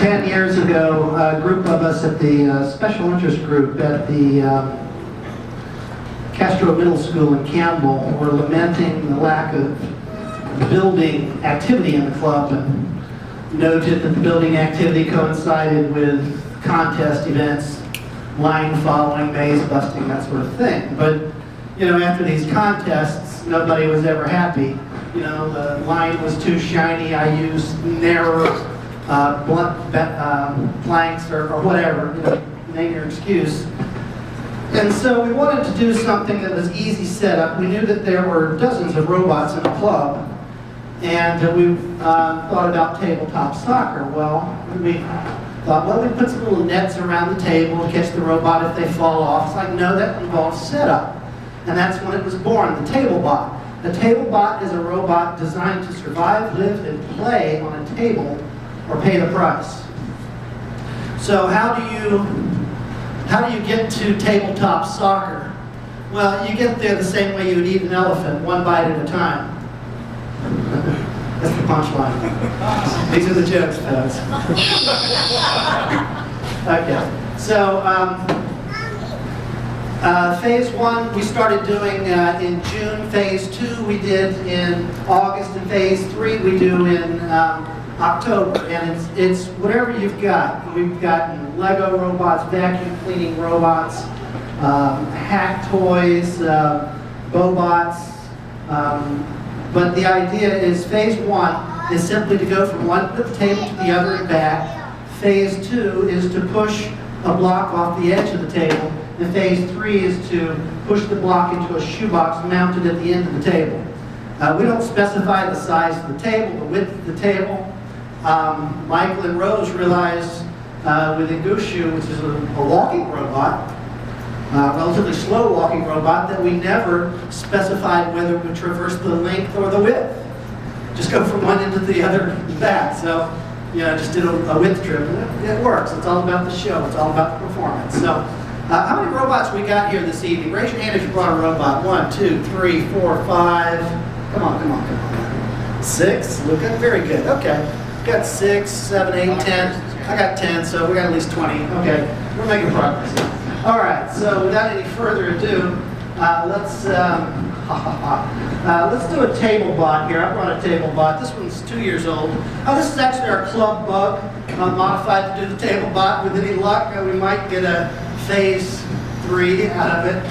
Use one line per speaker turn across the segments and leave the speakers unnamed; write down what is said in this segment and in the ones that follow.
10 years ago, a group of us at the special interest group at the Castro Middle School in Campbell were lamenting the lack of building activity in the club and noted that the building activity coincided with contest events, line following, maze busting, that sort of thing. But, you know, after these contests, nobody was ever happy. You know, the line was too shiny, I used narrow, blunt planks or whatever, you know, name your excuse. And so we wanted to do something that was easy setup. We knew that there were dozens of robots in the club, and we thought about tabletop soccer. Well, we thought, well, we put some little nets around the table to catch the robot if they fall off. It's like, no, that involves setup. And that's when it was born, the TableBot. The TableBot is a robot designed to survive, live, and play on a table or pay the price. So how do you get to tabletop soccer? Well, you get there the same way you would eat an elephant, one bite at a time. That's the punchline. These are the jokes, folks. Okay, so phase 1 we started doing in June. Phase 2 we did in August, and phase 3 we do in October. And it's whatever you've got. We've gotten Lego robots, vacuum cleaning robots, hack toys, Bobots. But the idea is phase 1 is simply to go from one end of the table to the other and back. Phase 2 is to push a block off the edge of the table. And phase 3 is to push the block into a shoebox mounted at the end of the table. We don't specify the size of the table, the width of the table. Michael and Rose realized with Igushu, which is a walking robot, relatively slow walking robot, that we never specified whether we traverse the length or the width. Just go from one end to the other and back. So, you know, just did a width trip. And it works. It's all about the show. It's all about the performance. So, how many robots we got here this evening? Raise your hand if you brought a robot. 1, 2, 3, 4, 5. Come on. 6. Looking very good. Okay. Got 6, 7, 8, 10. I got 10, so we got at least 20. Okay. We're making progress. All right. So, without any further ado, let's do a TableBot here. I brought a TableBot. This one's 2 years old. This is actually our club bug, modified to do the TableBot. With any luck, we might get a phase 3 out of it.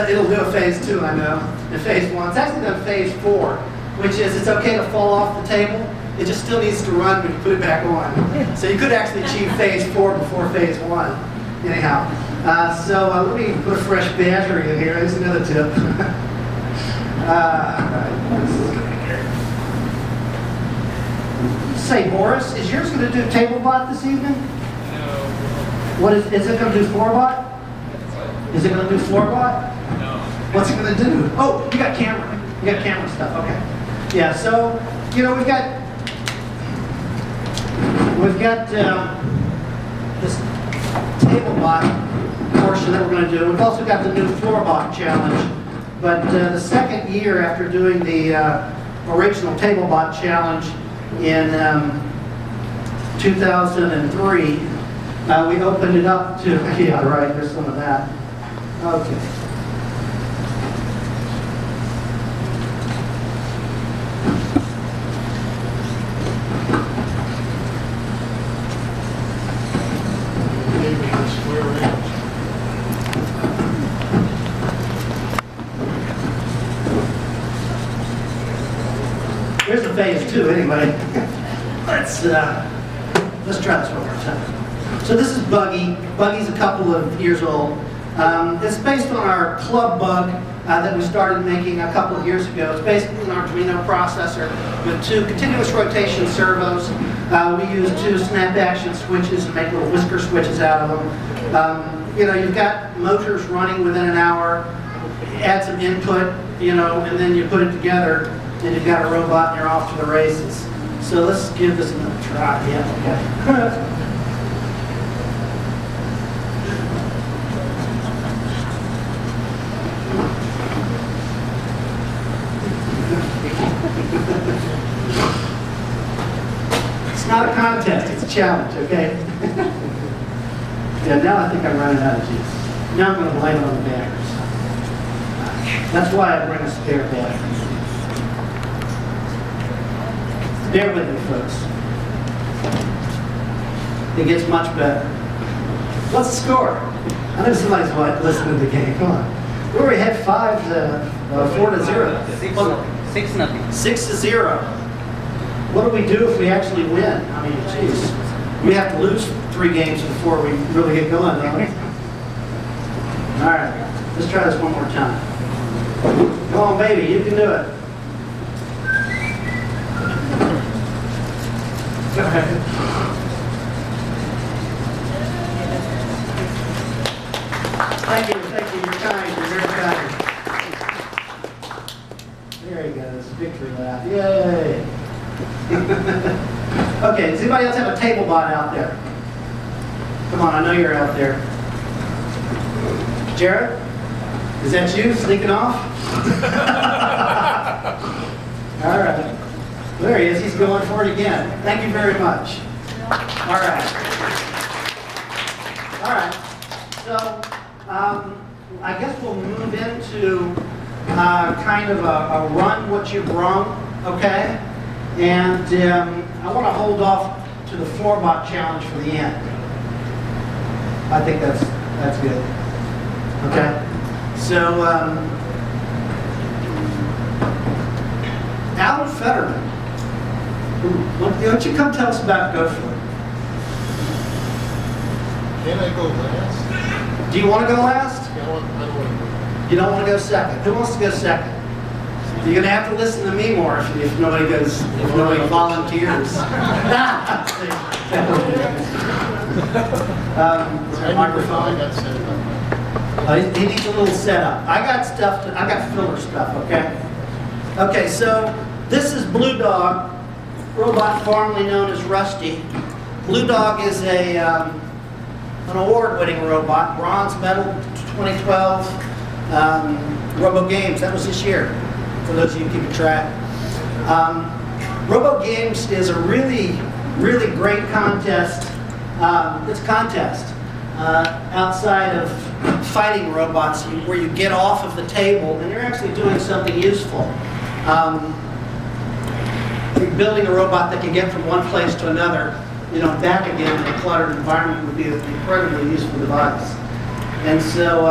It'll do a phase 2, I know, and phase 1. It's actually done phase 4, which is it's okay to fall off the table. It just still needs to run when you put it back on. So you could actually achieve phase 4 before phase 1. Anyhow, so let me put a fresh battery in here. There's another tip. Say, Boris, is yours going to do TableBot this evening? No. What is it going to do FloorBot? Is it going to do FloorBot? No. What's it going to do? Oh, you got camera. You got camera stuff. Okay. Yeah. So, you know, we've got this TableBot portion that we're going to do. We've also got the new FloorBot challenge. But the second year after doing the original TableBot challenge in 2003, we opened it up to, yeah, right, there's some of that. Okay. Here's the phase 2 anyway. Let's try this one more time. So this is Buggy. Buggy's a couple of years old. It's based on our club bug that we started making a couple of years ago. It's basically an Arduino processor with 2 continuous rotation servos. We use 2 snap action switches and make little whisker switches out of them. You know, you've got motors running within an hour. Add some input, you know, and then you put it together, and you've got a robot and you're off to the races. So let's give this another try. Yeah, okay. It's not a contest, it's challenge, okay? Yeah, now I think I'm running out of juice. Now I'm going to blame it on the baggers. That's why I bring a spare battery. Bear with me, folks. It gets much better. What's the score? I know somebody's listening to the game. Come on. We already had 4-0.
6-0.
6-0. What do we do if we actually win? I mean, geez. We have to lose 3 games before we really get going, don't we? All right. Let's try this one more time. Come on, baby. You can do it. Go ahead. Thank you. You're kind. You're very kind. There he goes. Victory lap. Yay. Okay, does anybody else have a TableBot out there? Come on, I know you're out there. Jared? Is that you sneaking off? All right. There he is. He's going for it again. Thank you very much. All right. All right. So, I guess we'll move into kind of a run what you've rung, okay? And I want to hold off to the FloorBot challenge for the end. I think that's good. Okay? So, Alan Fetterman. Why don't you come tell us about Go For It?
Can I go last?
Do you want to go last?
I don't want to go.
You don't want to go second? Who wants to go second? You're going to have to listen to me more if nobody goes, if nobody volunteers. Microphone.
I got set up.
He needs a little setup. I got filler stuff, okay? Okay, so this is Blue Dog, robot formerly known as Rusty. Blue Dog is an award-winning robot, bronze medal 2012 Robo Games. That was this year, for those of you keeping track. Robo Games is a really great contest. It's a contest outside of fighting robots where you get off of the table and you're actually doing something useful. You're building a robot that can get from one place to another, back again in a cluttered environment would be an incredibly useful device. And so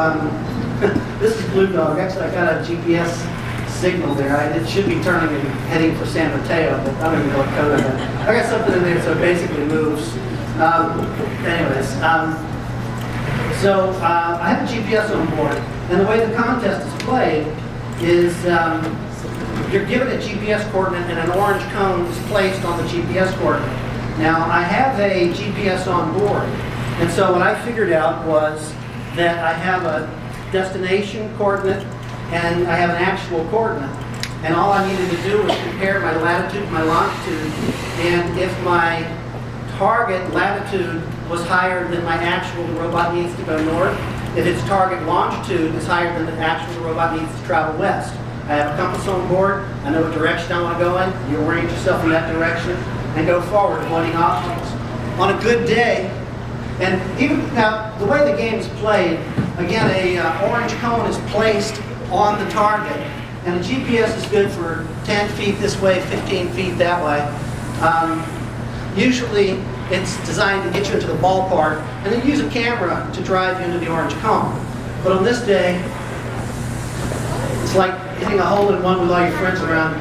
this is Blue Dog. Actually, I got a GPS signal there. It should be turning and heading for San Mateo, but I don't even know what code I have. I got something in there so it basically moves. So I have a GPS on board, and the way the contest is played is you're given a GPS coordinate and an orange cone is placed on the GPS coordinate. Now I have a GPS on board, and so what I figured out was that I have a destination coordinate and I have an actual coordinate. And all I needed to do was compare my latitude and my longitude, and if my target latitude was higher than my actual, the robot needs to go north. If its target longitude is higher than the actual, the robot needs to travel west. I have a compass on board. I know what direction I want to go in. You orient yourself in that direction and go forward, avoiding obstacles. On a good day, and even now, the way the game is played, again, a orange cone is placed on the target, and the GPS is good for 10 feet this way, 15 feet that way. Usually, it's designed to get you into the ballpark, and then use a camera to drive you into the orange cone. But on this day, it's like hitting a hole in one with all your friends around.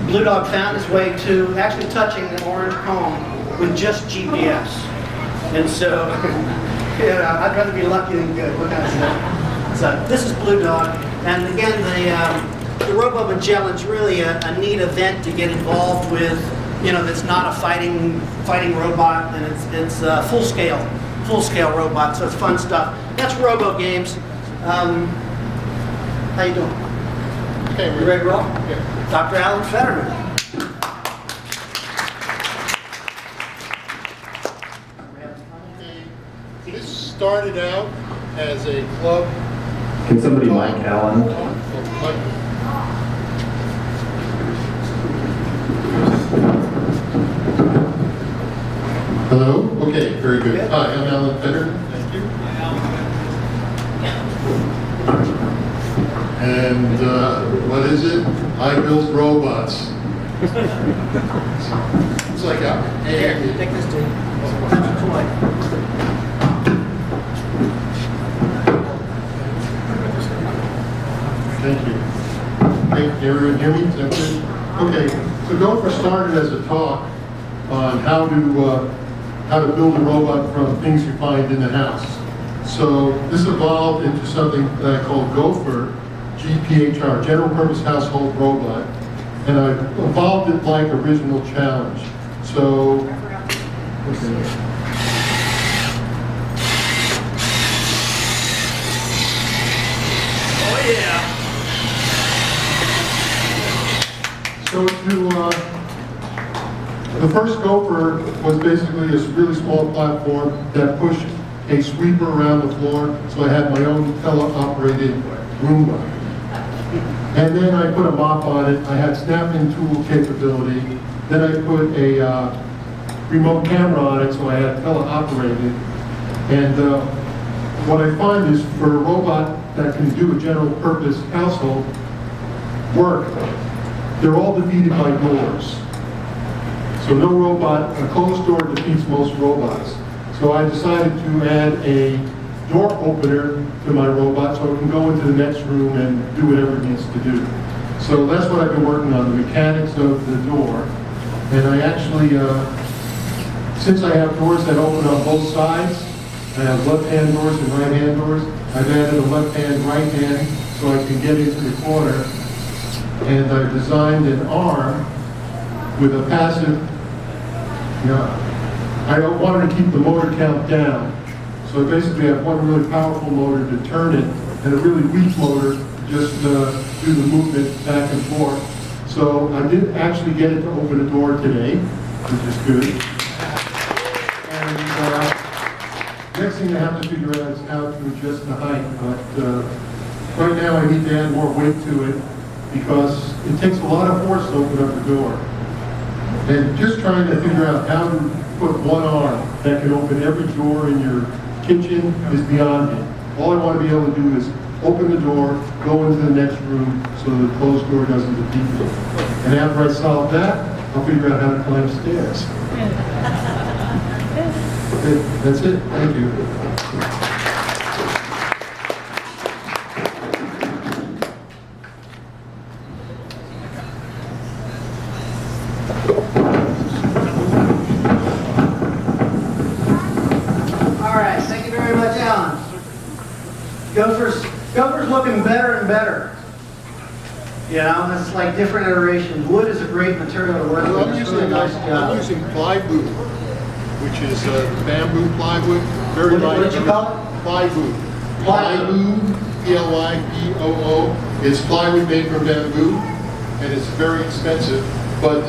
Blue Dog found his way to actually touching the orange cone with just GPS. And so, I'd rather be lucky than good. What can I say? So this is Blue Dog, and again, the Robo Magellan's really a neat event to get involved with. That's not a fighting robot, and it's full scale robot. So it's fun stuff. That's Robo Games. How you doing?
Okay,
You ready to roll?
Yeah.
Dr. Alan Fetterman.
Okay. This started out as a club.
Can somebody mic Alan?
Hello? Okay, very good. Hi, I'm Alan Federer. Thank you. And what is it? I build robots. It's like
Here, take this too.
Thank you. Hey, can everyone hear me? Is that good? Okay, so Gopher started as a talk on how to build a robot from things you find in the house. So this evolved into something that I call Gopher, GPHR, General Purpose Household Robot, and I evolved it like Original Challenge. So, okay. So the first Gopher was basically a really small platform that pushed a sweeper around the floor, so I had my own teleoperated Roomba. And then I put a mop on it. I had snap-in tool capability. Then I put a remote camera on it, so I had teleoperated. And what I find is for a robot that can do a general purpose household work, they're all defeated by doors. So no robot, a closed door defeats most robots. So I decided to add a door opener to my robot so it can go into the next room and do whatever it needs to do. So that's what I've been working on, the mechanics of the door. And I actually, since I have doors that open on both sides, I have left-hand doors and right-hand doors, I've added a left-hand, right-hand so I can get into the corner. And I've designed an arm with a passive, I wanted to keep the motor count down. So I basically have one really powerful motor to turn it and a really weak motor to just do the movement back and forth. So I did actually get it to open a door today, which is good. And next thing I have to figure out is how to adjust the height. But right now I need to add more weight to it, because it takes a lot of force to open up the door. And just trying to figure out how to put one arm that can open every door in your kitchen is beyond me. All I want to be able to do is open the door, go into the next room so the closed door doesn't defeat me. And after I solve that, I'll figure out how to climb stairs. That's it. Thank you.
Gopher's looking better and better. You know, it's like different iterations. Wood is a great material to work with. It's really nice job.
I'm using plywood, which is bamboo plywood. Very light.
What did you call it?
Plywood. Plywood, P-L-Y-B-O-O. It's plywood made from bamboo, and it's very expensive. But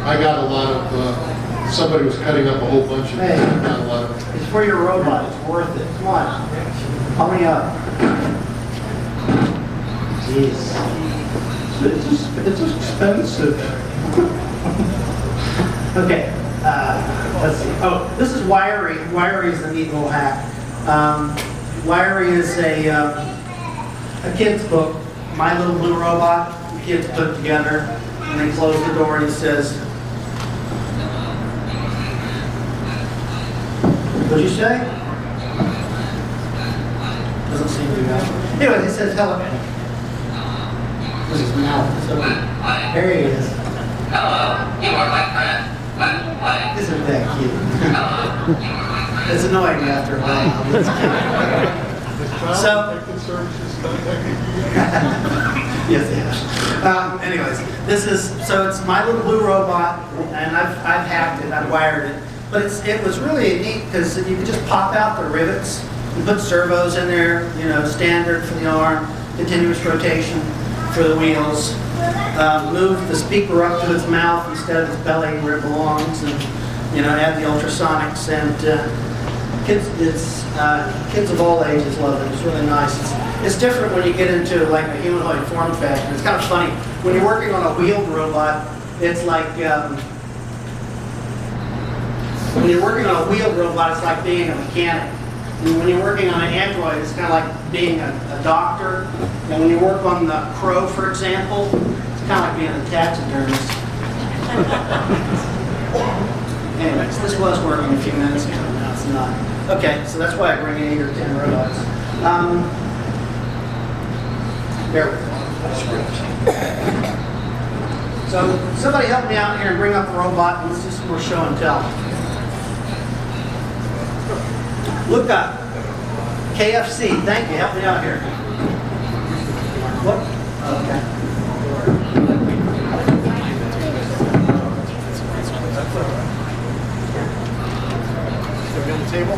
I got a lot of, somebody was cutting up a whole bunch of it. I got a lot of it.
It's for your robot. It's worth it. Come on. How many up? Jeez. It's expensive. Okay. Let's see. Oh, this is Wiry. Wiry is a neat little hack. Wiry is a kid's book. My Little Blue Robot. The kids put together, and they close the door, and he says, "What'd you say?" Doesn't seem to know. Anyway, he says, "Hello." This is his mouth. So there he is.
Hello, you are my friend.
Isn't that cute? It's annoying after a while. So. Yes, yeah. Anyways, it's My Little Blue Robot, and I've hacked it, I've wired it. But it was really neat because you could just pop out the rivets and put servos in there, you know, standard for the arm, continuous rotation for the wheels, move the speaker up to its mouth instead of its belly where it belongs, and, you know, add the ultrasonics. And kids of all ages love it. It's really nice. It's different when you get into like a humanoid form factor. It's kind of funny. When you're working on a wheeled robot, it's like, When you're working on a wheeled robot, it's like being a mechanic. And when you're working on an Android, it's kind of like being a doctor. And when you work on the Crow, for example, it's kind of like being a taxidermist. Anyways, this was working a few minutes ago. Now it's not. Okay, so that's why I bring in 8 or 10 robots. Bear with me. So somebody help me out here and bring up the robot, and let's do some more show and tell. Look up. KFC. Thank you. Help me out here. What? Okay.
Should be on the table?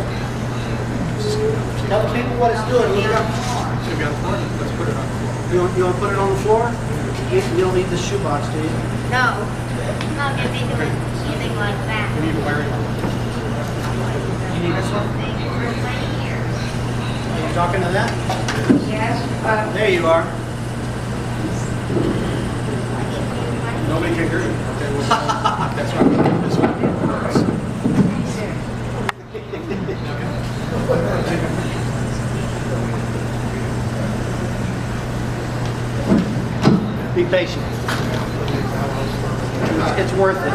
Tell people what it's doing. Look up.
Should be on the floor? Let's put it on the floor.
You want to put it on the floor? You don't need the shoebox, do you?
No, I'm not gonna be doing anything like that.
We need wiring.
You need this one?
Thing for my ear.
Are you talking to that?
Yes,
There you are.
Nobody can hear you. Okay, well, that's right. This one.
Be patient. It's worth it.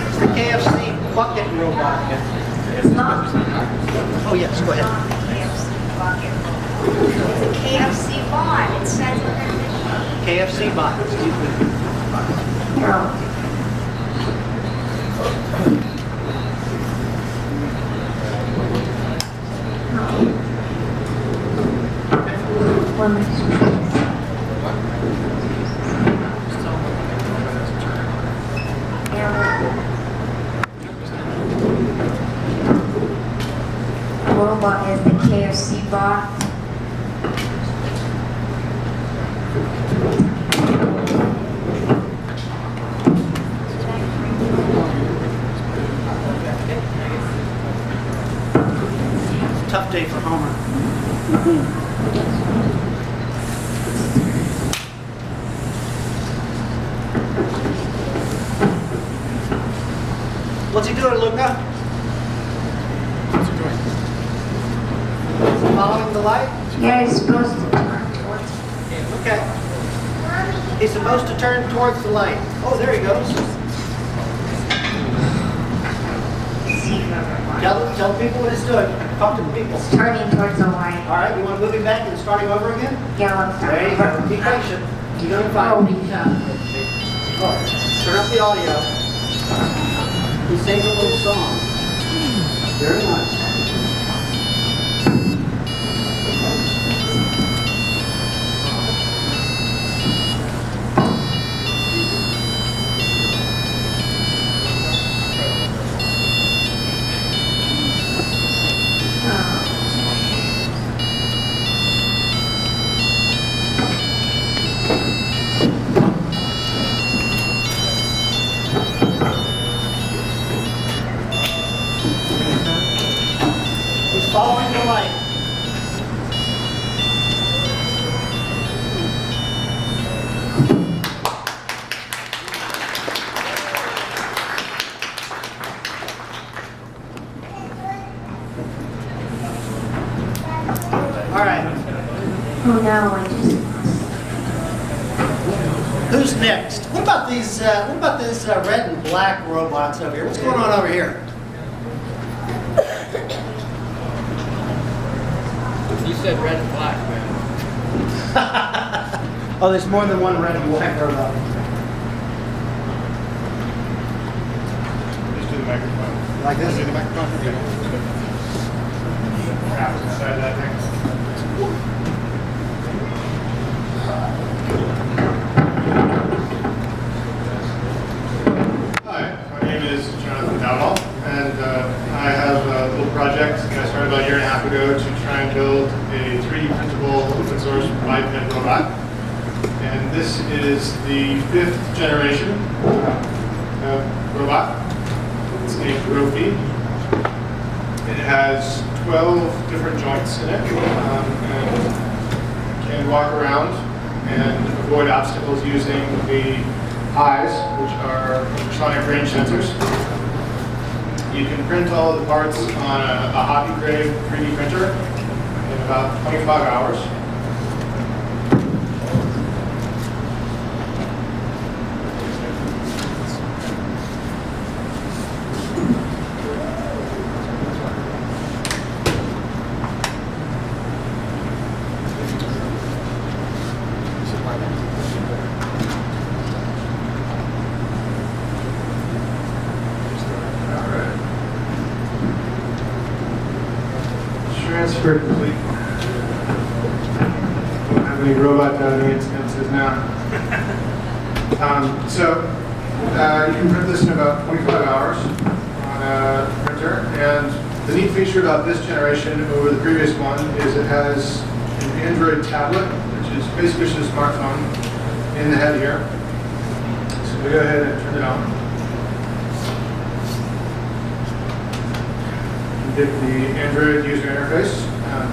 It's the KFC bucket robot. Oh, yes, go ahead.
KFC bucket. It's a KFC bot. It says on the machine.
KFC bot, excuse me.
Robot is the KFC bot.
Tough day for Homer. What's he doing, Luca?
What's he doing?
Is he following the light?
Yeah, it's supposed to turn towards
Okay. He's supposed to turn towards the light. Oh, there he goes. Tell people what it's doing. Talk to the people.
It's turning towards the light.
All right, you want to move it back and starting over again?
Yeah, let's start.
There you go. Be patient. You're going to find me. Oh, turn up the audio. He sings a little song. Very nice. He's following the light. All right.
Oh no, I just.
Who's next? What about these? What about this red and black robots over here? What's going on over here?
You said red and black, man.
Oh, there's more than one red and black robot.
Just do the microphone.
Like this?
Do the microphone? Yeah. Inside that thing. Hi, my name is Jonathan Dowdall, and I have a little project that I started about a year and a half ago to try and build a 3D printable open source biped robot. And this is the 5th generation robot. It's a Brew. It has 12 different joints in it, and can walk around and avoid obstacles using the eyes, which are ultrasonic range sensors. You can print all of the parts on a hobby grade 3D printer in about 25 hours. Transfer complete. Don't have any robot done instances now. You can print this in about 25 hours on a printer. And the neat feature about this generation over the previous one is it has an Android tablet, which is basically just a smartphone in the head here. So we go ahead and turn it on. Get the Android user interface,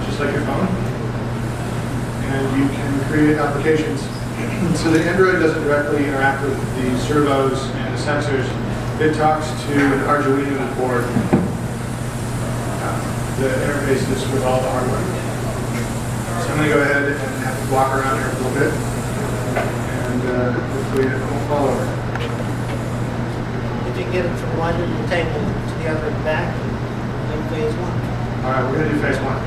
just like your phone, and you can create applications. So the Android doesn't directly interact with the servos and the sensors. It talks to an Arduino board. The interface is with all the hardware. So I'm going to go ahead and have to walk around here a little bit, and hopefully it won't fall over.
If you get it from one end of the table to the other and back, then phase one.
All right, we're going to do phase one.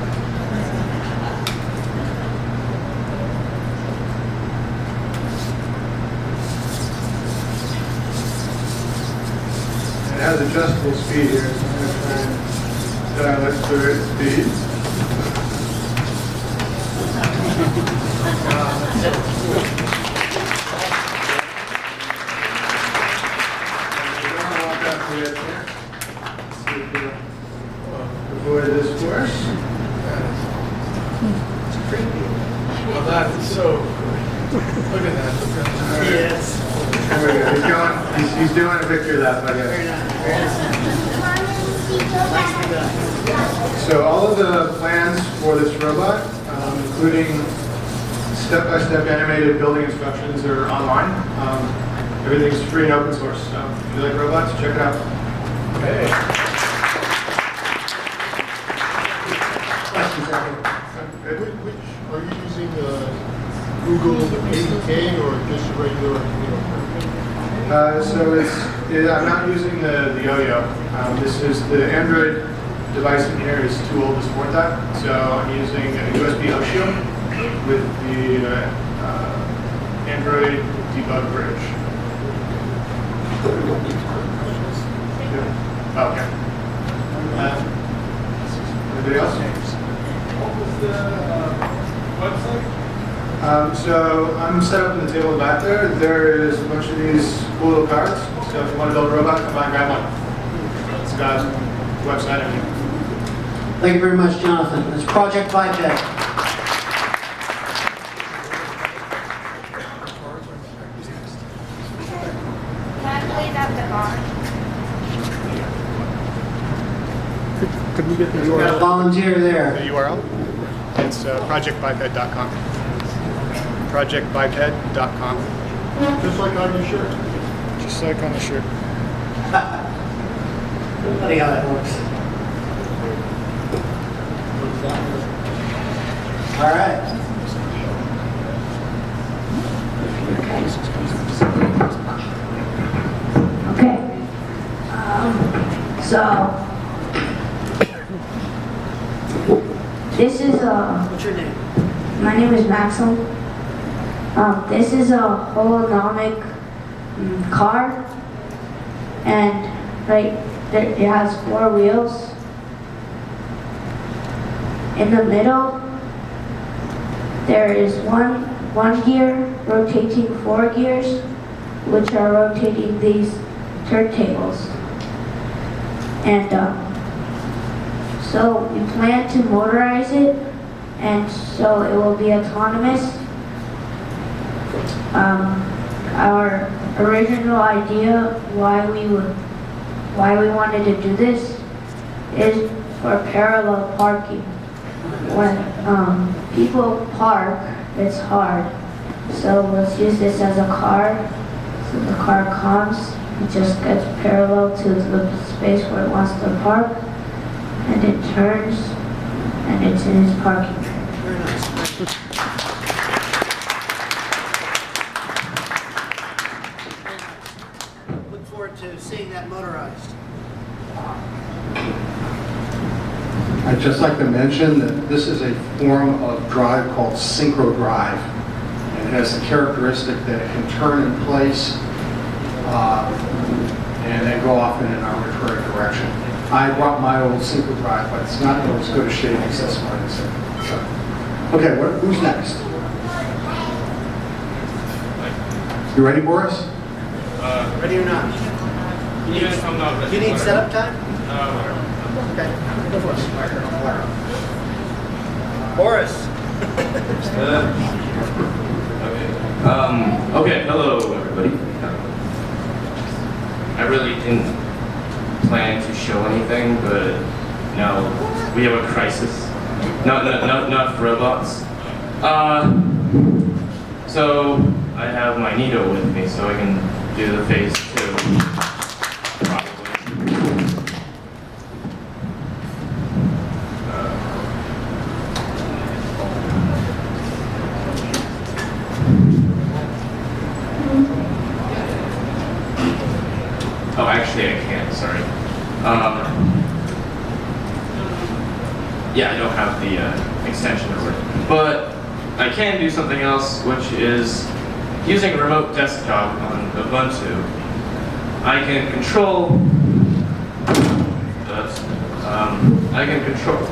It has adjustable speed here, so I'm going to try and dial it to its speed. Avoid this course.
It's creepy.
Well, that is so cool. Look at that.
Yes.
There we go. He's going. He's doing a picture of that, I
Very
guess.
nice. Very nice. Nicely done.
So all of the plans for this robot, including step-by-step animated building instructions, are online. Everything's free and open source. So if you like robots, check it out.
Okay.
Questions, Eric?
Which, are you using Google, the ADK, or just regular,
I'm not using the yo-yo. This is the Android device in here is too old to support that. So I'm using a USB Oshio with the Android debug bridge. Okay. Anybody else?
What was the website?
So I'm set up in the table back there. There is a bunch of these cool little cards. So if you want to build a robot, come by and grab one. It's got the website and everything.
Thank you very much, Jonathan. It's Project Biped.
Can I please have the card?
Could we get the
Got a volunteer there.
The URL? It's projectbiped.com. Projectbiped.com.
just like on your shirt?
Just like on the shirt.
Funny how that works. All right.
Okay. So this is
What's your name?
my name is Maxim. This is a holonomic car, and right there, it has 4 wheels. In the middle, there is one gear rotating 4 gears, which are rotating these turntables. And so we plan to motorize it, and so it will be autonomous. Our original idea why we wanted to do this is for parallel parking. When people park, it's hard. So let's use this as a car. So the car comes It just gets parallel to the space where it wants to park, and it turns, and it's in its parking area.
Very nice. Look forward to seeing that motorized.
I'd just like to mention that this is a form of drive called synchro drive. And it has a characteristic that it can turn in place and then go off in an arbitrary direction. I brought my old synchro drive, but it's not as good a shape as this one is. So, okay, who's next? You ready, Boris?
Ready or not?
Even if I'm not ready.
You need setup time?
Whatever.
Okay, go for it. Boris.
Okay, hello everybody. I really didn't plan to show anything, but now we have a crisis. Not for robots. So I have my Nito with me, so I can do the phase 2. Probably. Oh, actually, I can't. Sorry. Yeah, I don't have the extension or whatever. But I can do something else, which is using a remote desktop on Ubuntu. I can control. I can control.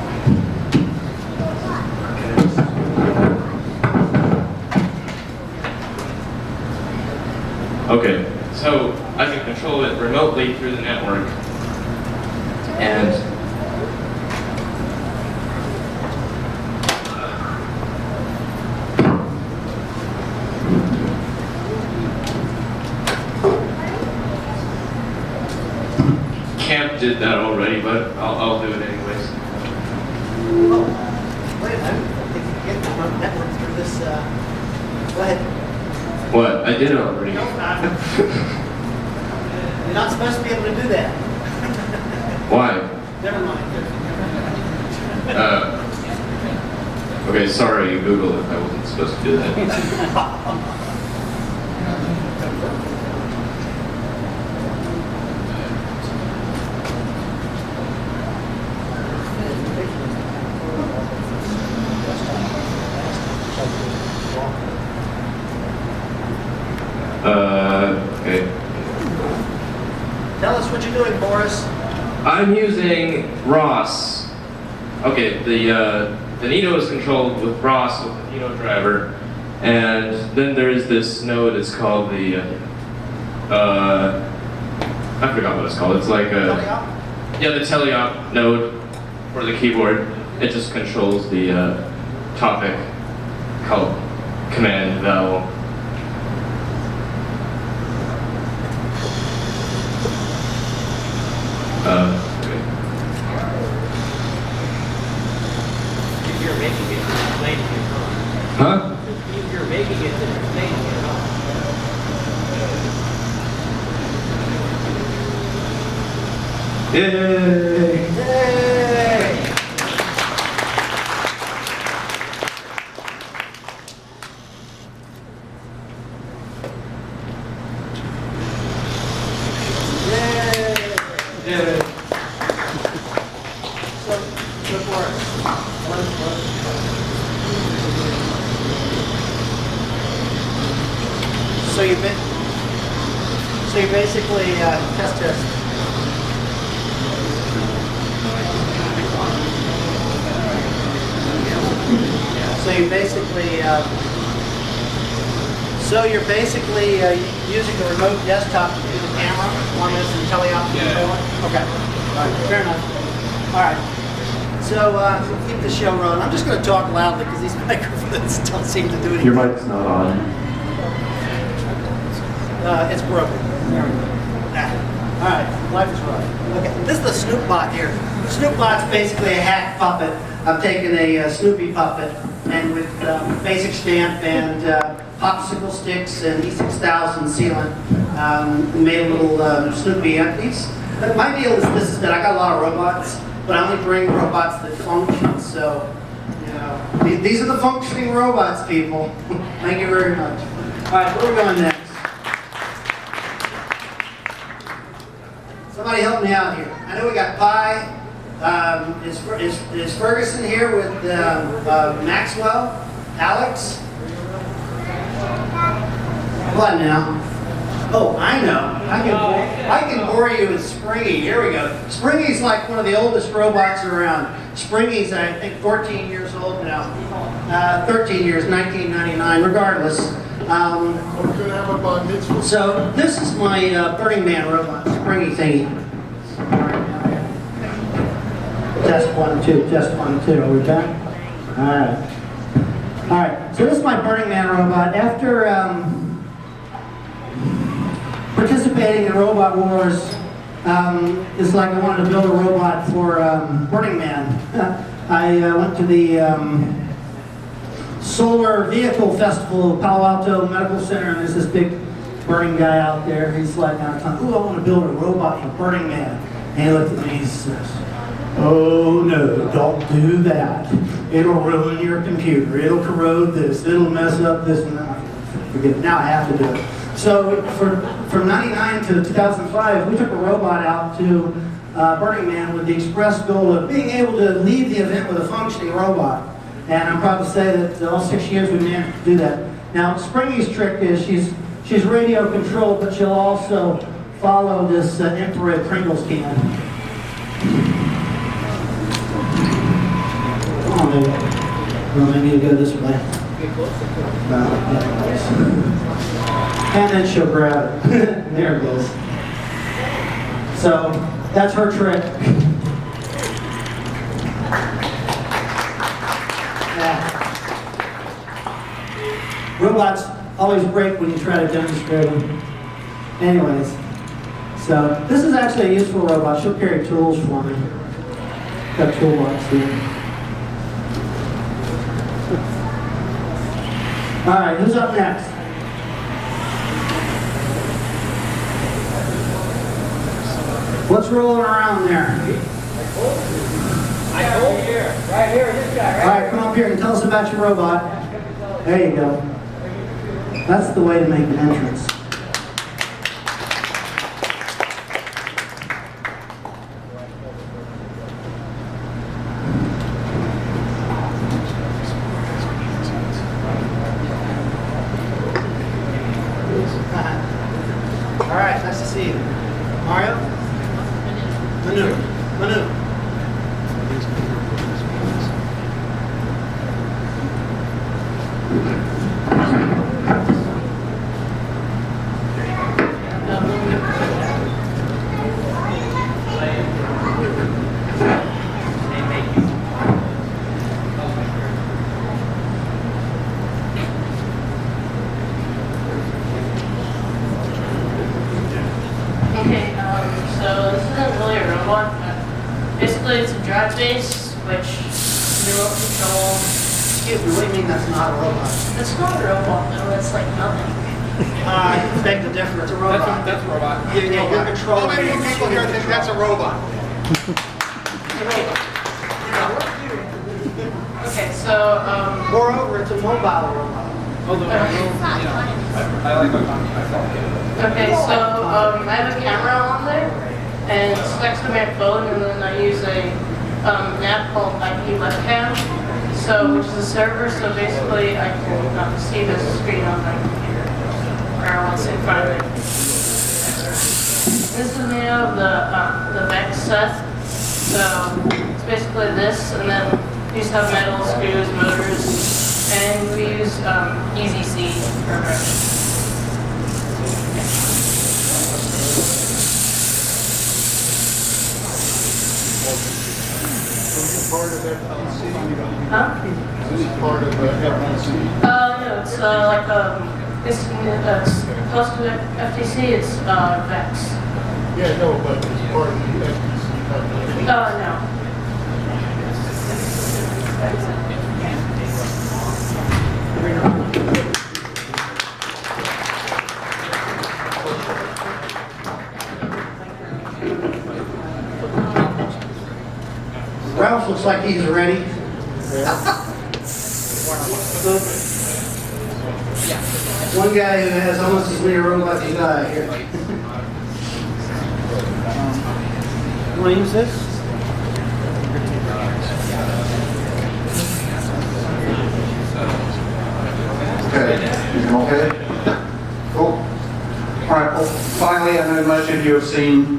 Okay, so I can control it remotely through the network, and Camp did that already, but I'll do it anyways.
Oh, wait a minute. If you get the network through this, go ahead.
What? I did it already.
You're not supposed to be able to do that.
Why?
Never mind.
Okay, sorry, Google, if I wasn't supposed to do that. Okay.
Tell us what you're doing, Boris.
I'm using ROS. Okay, the Nito is controlled with ROS with the Nito driver, and then there is this node. It's called the I forgot what it's called. It's like a the teleop node for the keyboard. It just controls the topic called command val.
If you're making it, you're explaining it wrong.
Huh?
If you're making it, then you're explaining it wrong.
Yay!
Yay!
Yay!
So Boris, so you basically test. So you basically, using the remote desktop to do the camera on this and teleop controller? Okay, all right, fair enough. All right, so we'll keep the show rolling. I'm just going to talk loudly because these microphones don't seem to do anything.
Your mic's not on.
It's broken. There we go. All right, life is rough. Okay, this is the SnoopBot here. SnoopBot's basically a hack puppet. I've taken a Snoopy puppet and with basic stamp and popsicle sticks and E6000 sealant. Made a little Snoopy empties. But my deal is this: is that I got a lot of robots, but I only bring robots that function. So, you know, these are the functioning robots, people. Thank you very much. All right, where are we going next? Somebody help me out here. I know we got pie. Is Ferguson here with Maxwell? Alex? What now? Oh, I know. I can bore you with Springy. Here we go. Springy's like one of the oldest robots around. Springy's, I think, 14 years old now. 13 years, 1999, regardless. So this is my Burning Man robot, Springy thingy. Test 1, 2, test 1, 2. Are we done? All right. So this is my Burning Man robot. After participating in Robot Wars, it's like I wanted to build a robot for Burning Man. I went to the Solar Vehicle Festival, Palo Alto Medical Center, and there's this big burning guy out there. He's like, ooh, I want to build a robot for Burning Man. And he looked at me and he says, oh no, don't do that. It'll ruin your computer. It'll corrode this. It'll mess up this and that. Forget it. Now I have to do it. So from 99 to 2005, we took a robot out to Burning Man with the express goal of being able to leave the event with a functioning robot. And I'm proud to say that all 6 years we managed to do that. Now, Springy's trick is she's radio controlled, but she'll also follow this infrared Pringles can. Come on, baby. Well, maybe you go this way. And then she'll grab it. There it goes. So that's her trick. Yeah. Robots always break when you try to demonstrate them. Anyways, so this is actually a useful robot. She'll carry tools for me. Got toolbox here. All right, who's up next? What's rolling around there?
Right here, this guy,
All right, come up here and tell us about your robot. There you go. That's the way to make an entrance. All right, nice to see you. Mario? Manu.
Okay, so this isn't really a robot, but basically it's a drive base, which remote control.
Excuse me, what do you mean that's not a robot?
It's not a robot, though, it's like nothing.
I beg to differ, it's a robot.
That's a robot.
You're controlling.
How many people here think that's a robot?
Okay, so,
Moreover, it's a mobile robot.
Although, I like my
okay, so, I have a camera on there, and it's next to my phone, and then I use a, an app called IP Webcam, so, which is a server, so basically I can see the screen on my computer, or what's in front of it. This is made out of the Vex set, so it's basically this, and then we just have metal screws, motors, and we use EZC programming.
Part of FTC?
Huh?
Is this part of FTC?
No, it's like it's close to FTC. It's Vex.
Yeah, no, but it's part of the FTC company.
No.
looks like he's ready. One guy who has almost as many robots as I here. You want to use this?
Okay. Cool. All right. Well, finally, I know most of you have seen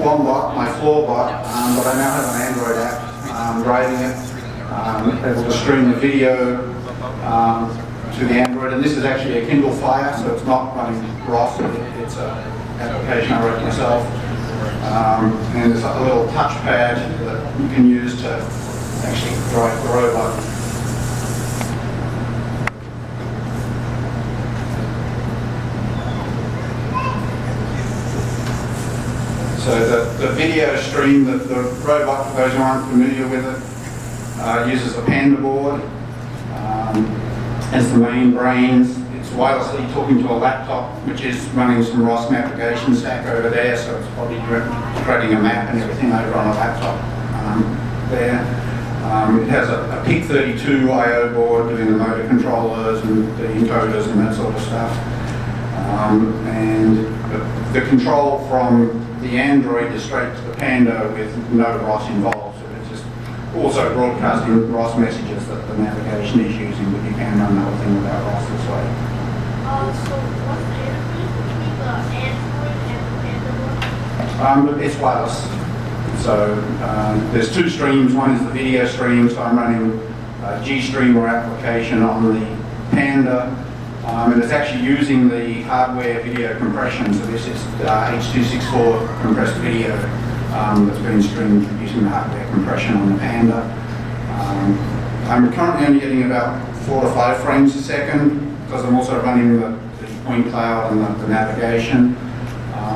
HomeBot, my FloorBot, but I now have an Android app. I'm driving it, able to stream the video to the Android, and this is actually a Kindle Fire, so it's not running ROS. It's an application I wrote myself, and there's a little touchpad that you can use to actually drive the robot. So the video stream that the robot, for those who aren't familiar with it, uses a Panda board as the main brains. It's wirelessly talking to a laptop, which is running some ROS navigation stack over there, so it's probably creating a map and everything over on a laptop there. It has a PIC32 I/O board doing the motor controllers and the encoders and that sort of stuff. And the control from the Android is straight to the Panda with no ROS involved. So it's just also broadcasting ROS messages that the navigation is using, but you can run the whole thing without ROS this way.
So what's the difference between the Android and the Panda board?
It's wireless. So there's two streams. One is the video stream, so I'm running a GStreamer application on the Panda. And it's actually using the hardware video compression. So this is H.264 compressed video that's been streamed using the hardware compression on the Panda. I'm currently only getting about 4 to 5 frames a second because I'm also running the point cloud and the navigation.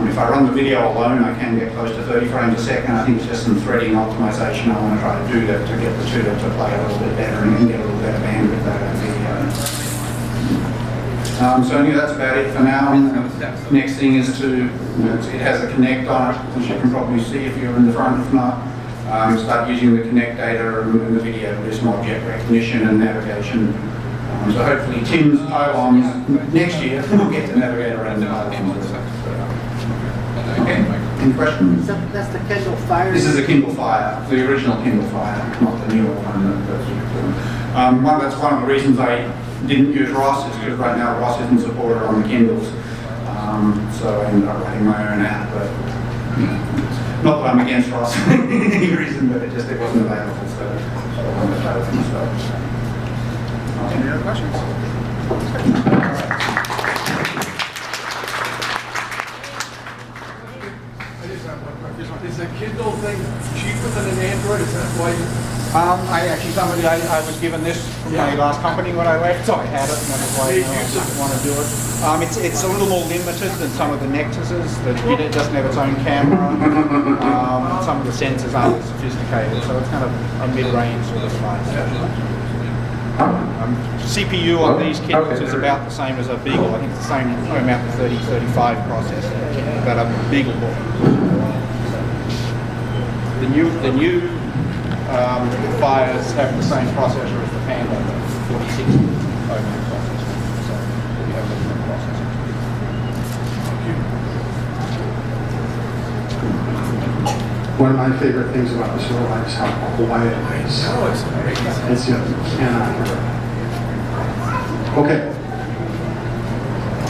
If I run the video alone, I can get close to 30 frames a second. I think it's just some threading optimization I want to try to do to get the two to play a little bit better and get a little better bandwidth out of the video. So anyway, that's about it for now. Next thing is it has a Connect on it, which you can probably see if you're in the front. If not, start using the Connect data and the video to do some object recognition and navigation. So hopefully Tim's pylons next year will get to navigate around the pylons. Okay, any questions?
That's the Kindle Fire.
This is a Kindle Fire, the original Kindle Fire, not the newer one. That's one of the reasons I didn't use ROS is because right now ROS isn't supported on the Kindles. So I ended up writing my own app, but not that I'm against ROS for any reason, but it wasn't available. So I wanted to try it myself. Any other questions?
Is the Kindle thing cheaper than an Android? Is that why you...
I was given this from my last company when I left, so I had it, and that was why I want to do it. It's a little more limited than some of the Nexuses. It doesn't have its own camera. Some of the sensors aren't as sophisticated, so it's kind of a mid-range sort of device. CPU on these Kindles is about the same as a Beagle. I think it's the same amount of 3035 processor, but a Beagle board. The new Fires have the same processor as the Panda, the 4060 processor. So we have a different processor.
One of my favorite things about this robot is how quiet it is.
No, it's great.
It's, you cannot hear it. Okay.